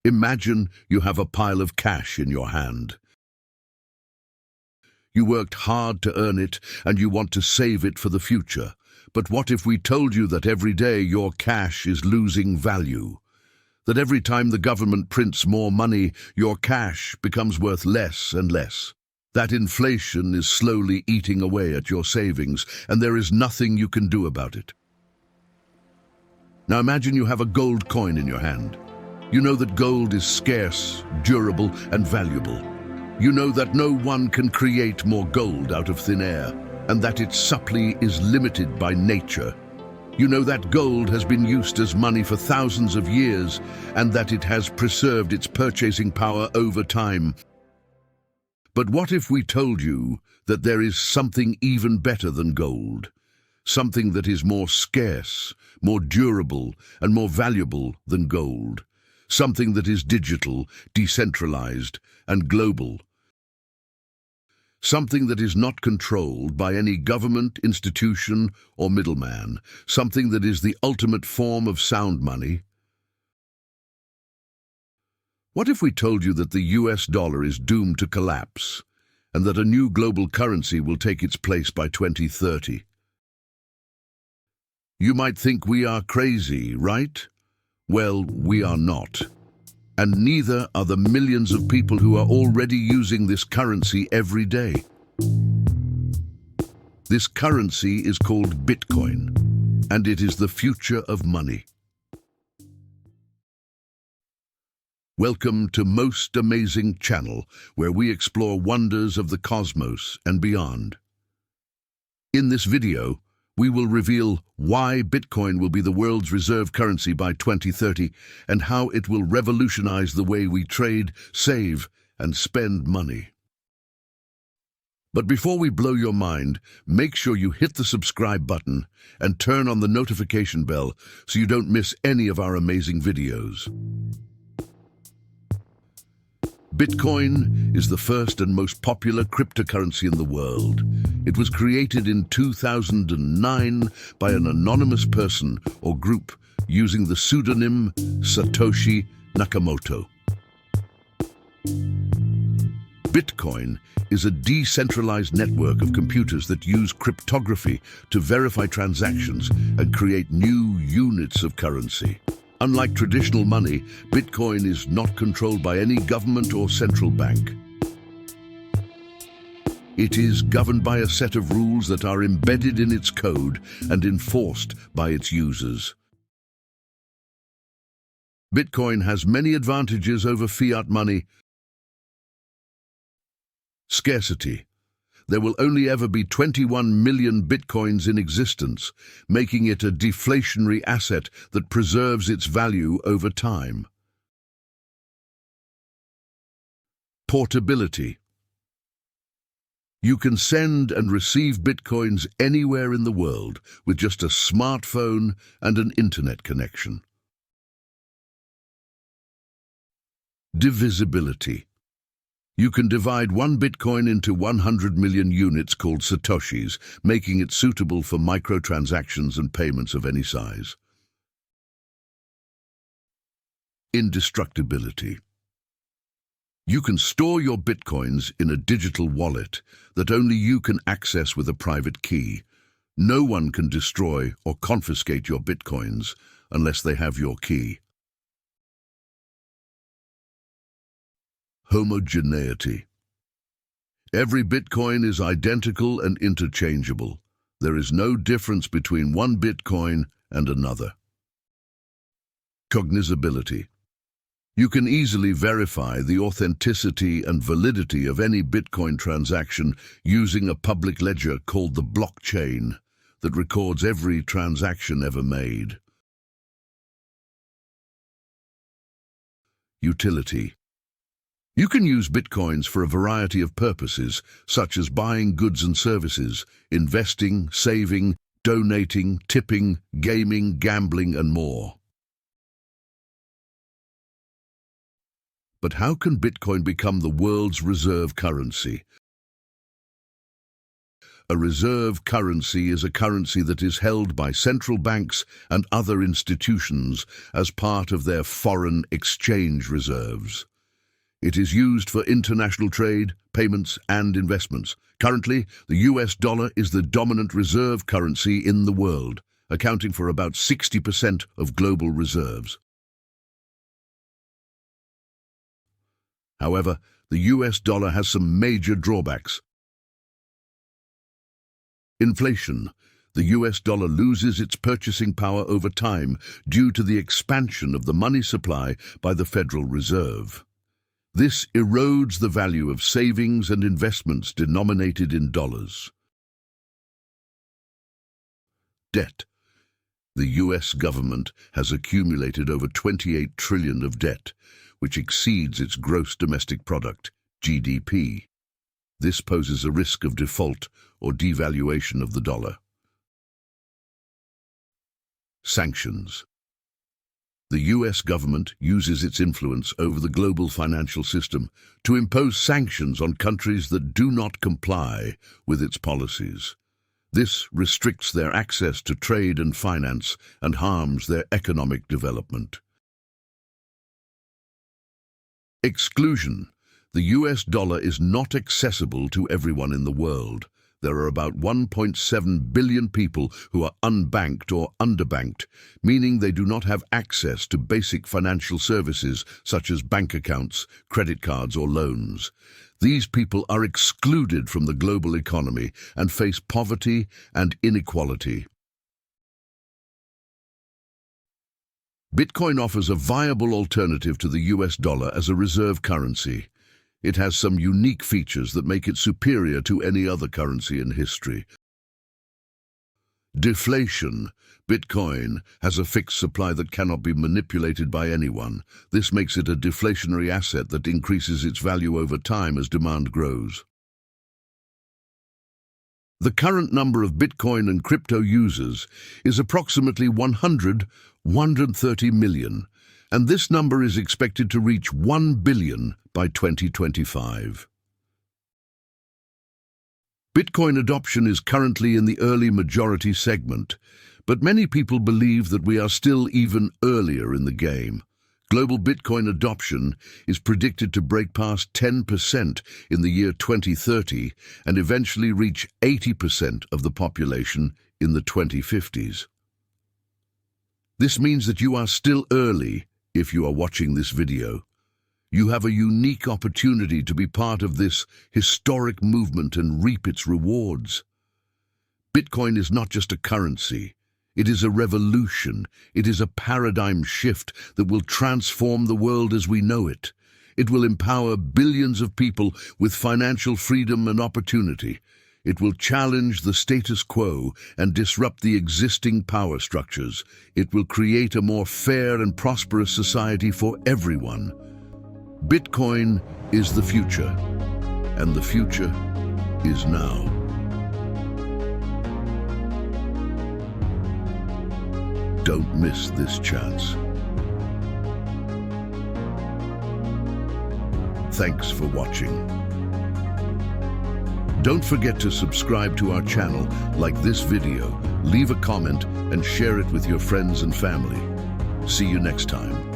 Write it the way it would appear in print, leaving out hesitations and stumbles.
Imagine you have a pile of cash in your hand. You worked hard to earn it and you want to save it for the future. But what if we told you that every day your cash is losing value? That every time the government prints more money, your cash becomes worth less and less? That inflation is slowly eating away at your savings and there is nothing you can do about it. Now imagine you have a gold coin in your hand. You know that gold is scarce, durable, and valuable. You know that no one can create more gold out of thin air, and that its supply is limited by nature. You know that gold has been used as money for thousands of years, and that it has preserved its purchasing power over time. But what if we told you that there is something even better than gold? Something that is more scarce, more durable, and more valuable than gold. Something that is digital, decentralized, and global. Something that is not controlled by any government, institution, or middleman. Something that is the ultimate form of sound money. What if we told you that the US dollar is doomed to collapse, and that a new global currency will take its place by 2030? You might think we are crazy, right? Well, we are not. And neither are the millions of people who are already using this currency every day. This currency is called Bitcoin, and it is the future of money. Welcome to Most Amazing Channel, where we explore wonders of the cosmos and beyond. In this video, we will reveal why Bitcoin will be the world's reserve currency by 2030 and how it will revolutionize the way we trade, save, and spend money. But before we blow your mind, make sure you hit the subscribe button and turn on the notification bell so you don't miss any of our amazing videos. Bitcoin is the first and most popular cryptocurrency in the world. It was created in 2009 by an anonymous person or group using the pseudonym Satoshi Nakamoto. Bitcoin is a decentralized network of computers that use cryptography to verify transactions and create new units of currency. Unlike traditional money, Bitcoin is not controlled by any government or central bank. It is governed by a set of rules that are embedded in its code and enforced by its users. Bitcoin has many advantages over fiat money. Scarcity. There will only ever be 21 million bitcoins in existence, making it a deflationary asset that preserves its value over time. Portability. You can send and receive bitcoins anywhere in the world with just a smartphone and an internet connection. Divisibility. You can divide one Bitcoin into 100 million units called Satoshis, making it suitable for microtransactions and payments of any size. Indestructibility. You can store your Bitcoins in a digital wallet that only you can access with a private key. No one can destroy or confiscate your Bitcoins unless they have your key. Homogeneity. Every Bitcoin is identical and interchangeable. There is no difference between one Bitcoin and another. Cognizability. You can easily verify the authenticity and validity of any Bitcoin transaction using a public ledger called the blockchain that records every transaction ever made. Utility. You can use Bitcoins for a variety of purposes, such as buying goods and services, investing, saving, donating, tipping, gaming, gambling, and more. But how can Bitcoin become the world's reserve currency? A reserve currency is a currency that is held by central banks and other institutions as part of their foreign exchange reserves. It is used for international trade, payments, and investments. Currently, the US dollar is the dominant reserve currency in the world, accounting for about 60% of global reserves. However, the US dollar has some major drawbacks. Inflation. The US dollar loses its purchasing power over time due to the expansion of the money supply by the Federal Reserve. This erodes the value of savings and investments denominated in dollars. Debt. The US government has accumulated over $28 trillion of debt, which exceeds its gross domestic product, GDP. This poses a risk of default or devaluation of the dollar. Sanctions. The US government uses its influence over the global financial system to impose sanctions on countries that do not comply with its policies. This restricts their access to trade and finance and harms their economic development. Exclusion. The US dollar is not accessible to everyone in the world. There are about 1.7 billion people who are unbanked or underbanked, meaning they do not have access to basic financial services such as bank accounts, credit cards, or loans. These people are excluded from the global economy and face poverty and inequality. Bitcoin offers a viable alternative to the US dollar as a reserve currency. It has some unique features that make it superior to any other currency in history. Deflation. Bitcoin has a fixed supply that cannot be manipulated by anyone. This makes it a deflationary asset that increases its value over time as demand grows. The current number of Bitcoin and crypto users is approximately 130 million, and this number is expected to reach 1 billion by 2025. Bitcoin adoption is currently in the early majority segment, but many people believe that we are still even earlier in the game. Global Bitcoin adoption is predicted to break past 10% in the year 2030 and eventually reach 80% of the population in the 2050s. This means that you are still early if you are watching this video. You have a unique opportunity to be part of this historic movement and reap its rewards. Bitcoin is not just a currency. It is a revolution. It is a paradigm shift that will transform the world as we know it. It will empower billions of people with financial freedom and opportunity. It will challenge the status quo and disrupt the existing power structures. It will create a more fair and prosperous society for everyone. Bitcoin is the future, and the future is now. Don't miss this chance. Thanks for watching. Don't forget to subscribe to our channel, like this video, leave a comment, and share it with your friends and family. See you next time.